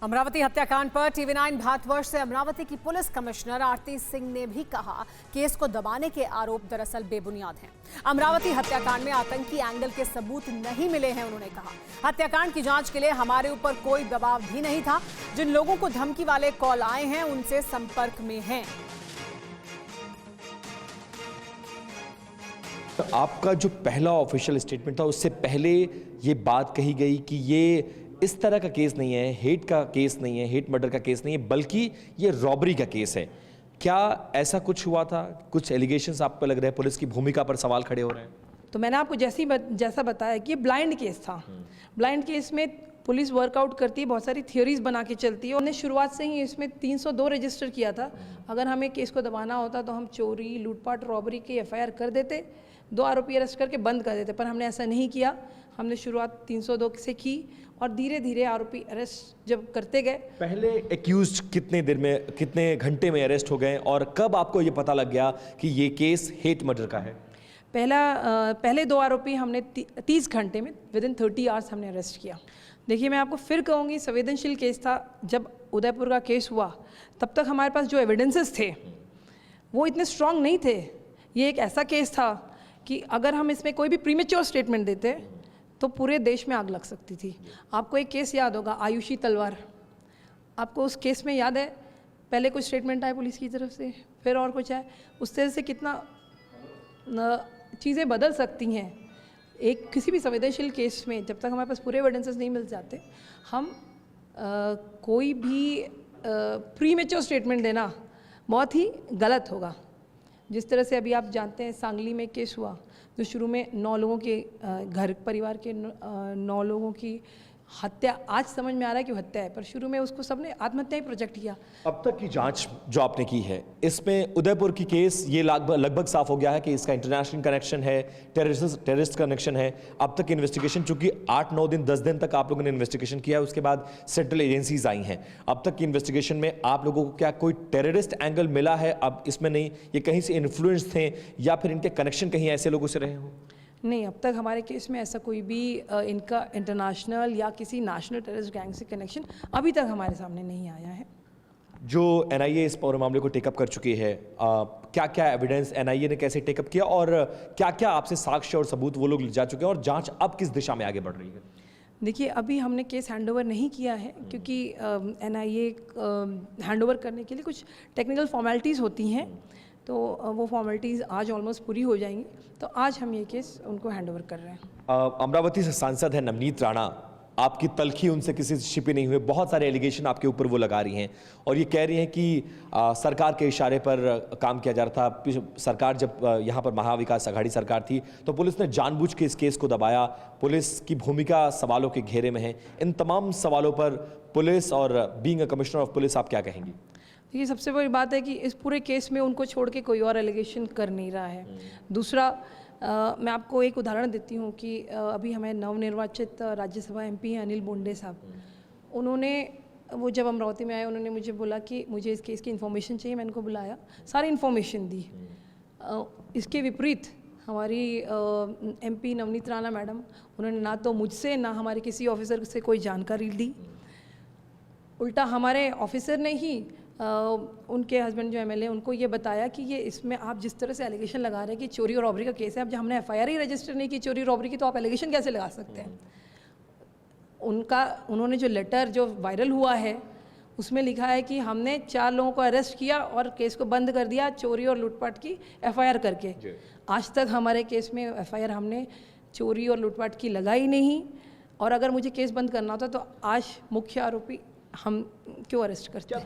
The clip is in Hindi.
अमरावती हत्याकांड पर टीवी9 भारतवर्ष से अमरावती की पुलिस कमिश्नर आरती सिंह ने भी कहा केस को दबाने के आरोप दरअसल बेबुनियाद हैं। अमरावती हत्याकांड में आतंकी एंगल के सबूत नहीं मिले हैं। उन्होंने कहा हत्याकांड की जांच के लिए हमारे ऊपर कोई दबाव भी नहीं था। जिन लोगों को धमकी वाले कॉल आए हैं उनसे संपर्क में हैं। आपका जो पहला ऑफिशियल स्टेटमेंट था उससे पहले ये बात कही गई कि ये इस तरह का केस नहीं है, हेट का केस नहीं है, हेट मर्डर का केस नहीं है, बल्कि ये रॉबरी का केस है। क्या ऐसा कुछ हुआ था? कुछ एलिगेशंस आप पर लग रहे हैं, पुलिस की भूमिका पर सवाल खड़े हो रहे हैं। तो मैंने आपको जैसा बताया कि ये ब्लाइंड केस था। ब्लाइंड केस में पुलिस वर्कआउट करती है, बहुत सारी थियोरीज बना के चलती है। उन्होंने शुरुआत से ही इसमें 302 रजिस्टर किया था। अगर हमें केस को दबाना होता तो हम चोरी, लूटपाट, रॉबरी की FIR कर देते, 2 आरोपी अरेस्ट करके बंद कर देते, पर हमने ऐसा नहीं किया। हमने शुरुआत 302 से की और धीरे धीरे आरोपी अरेस्ट जब करते गए। पहले एक्यूज्ड कितने देर में, कितने घंटे में अरेस्ट हो गए और कब आपको ये पता लग गया कि ये केस हेट मर्डर का है? पहले 2 आरोपी हमने 30 घंटे में, विदिन 30 आवर्स हमने अरेस्ट किया। देखिए, मैं आपको फिर कहूँगी, संवेदनशील केस था। जब उदयपुर का केस हुआ तब तक हमारे पास जो एविडेंसेस थे वो इतने स्ट्रांग नहीं थे। ये एक ऐसा केस था कि अगर हम इसमें कोई भी प्रीमेच्योर स्टेटमेंट देते तो पूरे देश में आग लग सकती थी। आपको एक केस याद होगा, आयुषी तलवार। आपको उस केस में याद है, पहले कुछ स्टेटमेंट आए पुलिस की तरफ से, फिर और कुछ आए। उस तरह से कितना चीज़ें बदल सकती हैं। एक किसी भी संवेदनशील केस में जब तक हमारे पास पूरे एविडेंसेस नहीं मिल जाते, हम कोई भी प्रीमेच्योर स्टेटमेंट देना बहुत ही गलत होगा। जिस तरह से अभी आप जानते हैं, सांगली में केस हुआ जो शुरू में 9 लोगों के घर परिवार के 9 लोगों की हत्या, आज समझ में आ रहा है कि हत्या है, पर शुरू में उसको सबने आत्महत्या ही प्रोजेक्ट किया। अब तक की जांच जो आपने की है, इसमें उदयपुर की केस ये लगभग साफ हो गया है कि इसका इंटरनेशनल कनेक्शन है, टेररिस्ट कनेक्शन है। अब तक की इन्वेस्टिगेशन, चूंकि 8-9 दिन 10 दिन तक आप लोगों ने इन्वेस्टिगेशन किया है, उसके बाद सेंट्रल एजेंसीज आई हैं। अब तक की इन्वेस्टिगेशन में आप लोगों को क्या कोई टेररिस्ट एंगल मिला है? अब इसमें नहीं, ये कहीं से इन्फ्लुएंस थे या फिर इनके कनेक्शन कहीं ऐसे लोगों से रहे हों? नहीं, अब तक हमारे केस में ऐसा कोई भी इनका इंटरनेशनल या किसी नेशनल टेररिस्ट गैंग से कनेक्शन अभी तक हमारे सामने नहीं आया है। जो NIA इस पूरे मामले को टेकअप कर चुकी है, क्या क्या एविडेंस NIA ने कैसे टेकअप किया और क्या क्या आपसे साक्ष्य और सबूत वो लोग जा चुके हैं और जांच अब किस दिशा में आगे बढ़ रही है? देखिए, अभी हमने केस हैंडओवर नहीं किया है क्योंकि NIA हैंडओवर करने के लिए कुछ टेक्निकल फॉर्मेलिटीज़ होती हैं, तो वो फॉर्मेलिटीज़ आज ऑलमोस्ट पूरी हो जाएंगी, तो आज हम ये केस उनको हैंडओवर कर रहे हैं। अमरावती से सांसद है नवनीत राणा, आपकी तलखी उनसे किसी से छिपी नहीं हुई। बहुत सारे एलिगेशन आपके ऊपर वो लगा रही हैं और ये कह रही हैं कि सरकार के इशारे पर काम किया जा रहा था। सरकार जब यहाँ पर महाविकास आघाड़ी सरकार थी तो पुलिस ने जानबूझ के इस केस को दबाया। पुलिस की भूमिका सवालों के घेरे में है। इन तमाम सवालों पर पुलिस और being a commissioner of police आप क्या कहेंगी? देखिए, सबसे बड़ी बात है कि इस पूरे केस में उनको छोड़ के कोई और एलिगेशन कर नहीं रहा है। दूसरा, मैं आपको एक उदाहरण देती हूँ कि अभी हमें नवनिर्वाचित राज्यसभा MP अनिल बोंडे साहब, उन्होंने, वो जब अमरावती में आए, उन्होंने मुझे बोला कि मुझे इस केस की इन्फॉर्मेशन चाहिए। मैंने उनको बुलाया, सारी इन्फॉर्मेशन दी। इसके विपरीत हमारी MP नवनीत राणा मैडम, उन्होंने ना तो मुझसे ना हमारे किसी ऑफिसर से कोई जानकारी ली। उल्टा हमारे ऑफिसर ने ही उनके हस्बैंड जो MLA, उनको ये बताया कि ये इसमें आप जिस तरह से एलिगेशन लगा रहे हैं कि चोरी और रॉबरी का केस है, अब जब हमने FIR ही रजिस्टर नहीं की चोरी रॉबरी की, तो आप एलिगेशन कैसे लगा सकते हैं? उन्होंने जो लेटर जो वायरल हुआ है उसमें लिखा है कि हमने 4 लोगों को अरेस्ट किया और केस को बंद कर दिया चोरी और लूटपाट की FIR करके। आज तक हमारे केस में FIR हमने चोरी और लूटपाट की लगाई नहीं, और अगर मुझे केस बंद करना होता तो आज मुख्य आरोपी हम क्यों अरेस्ट करते हैं?